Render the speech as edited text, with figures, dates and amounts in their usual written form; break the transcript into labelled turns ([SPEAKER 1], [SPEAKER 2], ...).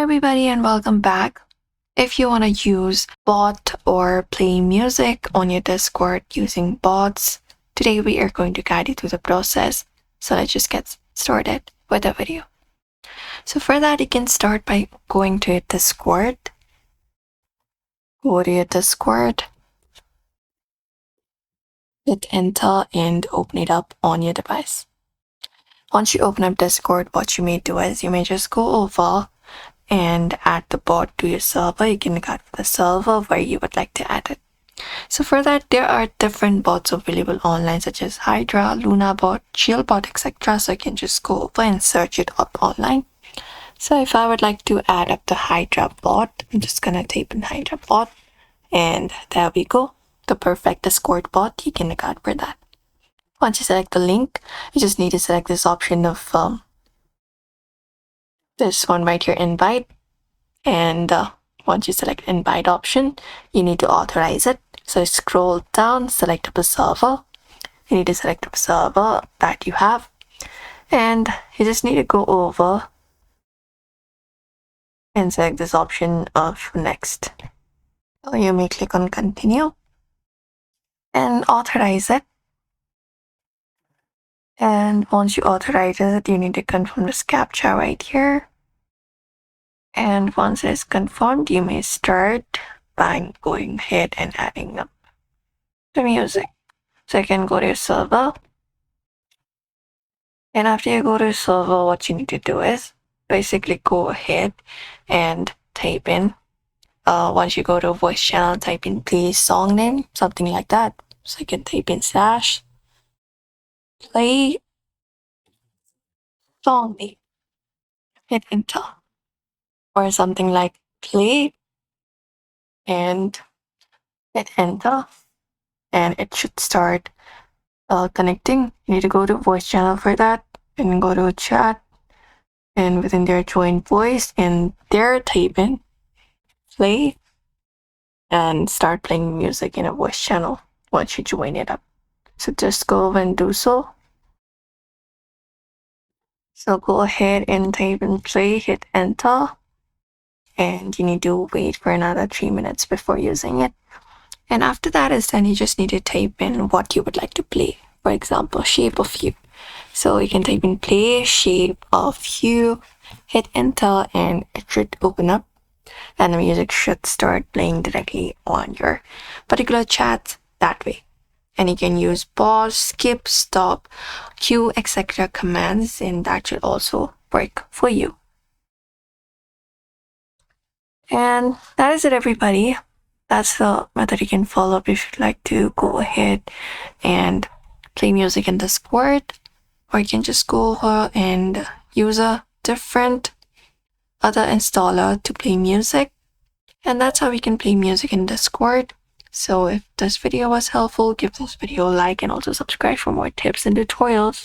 [SPEAKER 1] everybody and welcome back. If you want to use bot or play music on your Discord using bots, today we are going to guide you through the process. So let's just get started with the video. So for that, you can start by going to your Discord. Go to your Discord. Hit enter and open it up on your device. Once you open up Discord, what you may do is you may just go over and add the bot to your server. You can cut the server where you would like to add it. So for that, there are different bots available online such as Hydra, LunaBot, ShieldBot, etc. So you can just go over and search it up online. So if I would like to add up the Hydra bot, I'm just gonna type in Hydra bot, and there we go. The perfect Discord bot. You can look out for that. Once you select the link, you just need to select this option of this one right here, invite. And once you select invite option, you need to authorize it. So scroll down, select up a server. You need to select up a server that you have, and you just need to go over and select this option of next. So you may click on continue and authorize it. And once you authorize it, you need to confirm this CAPTCHA right here. And once it is confirmed, you may start by going ahead and adding up the music. So you can go to your server. And after you go to your server, what you need to do is basically go ahead and type in, once you go to a voice channel, type in please song name, something like that. So you can type in slash play song name, hit enter, or something like play and hit enter, and it should start connecting. You need to go to voice channel for that and go to chat, and within there join voice, and there type in play and start playing music in a voice channel once you join it up. So just go over and do so. So go ahead and type in play, hit enter, and you need to wait for another 3 minutes before using it. And after that is then you just need to type in what you would like to play. For example, shape of you. So you can type in play shape of you, hit enter, and it should open up, and the music should start playing directly on your particular chat that way. And you can use pause, skip, stop, cue, etc. commands, and that should also work for you. And that is it, everybody. That's the method you can follow up if you'd like to go ahead and play music in Discord, or you can just go over and use a different other installer to play music. And that's how we can play music in Discord. So if this video was helpful, give this video a like and also subscribe for more tips and tutorials.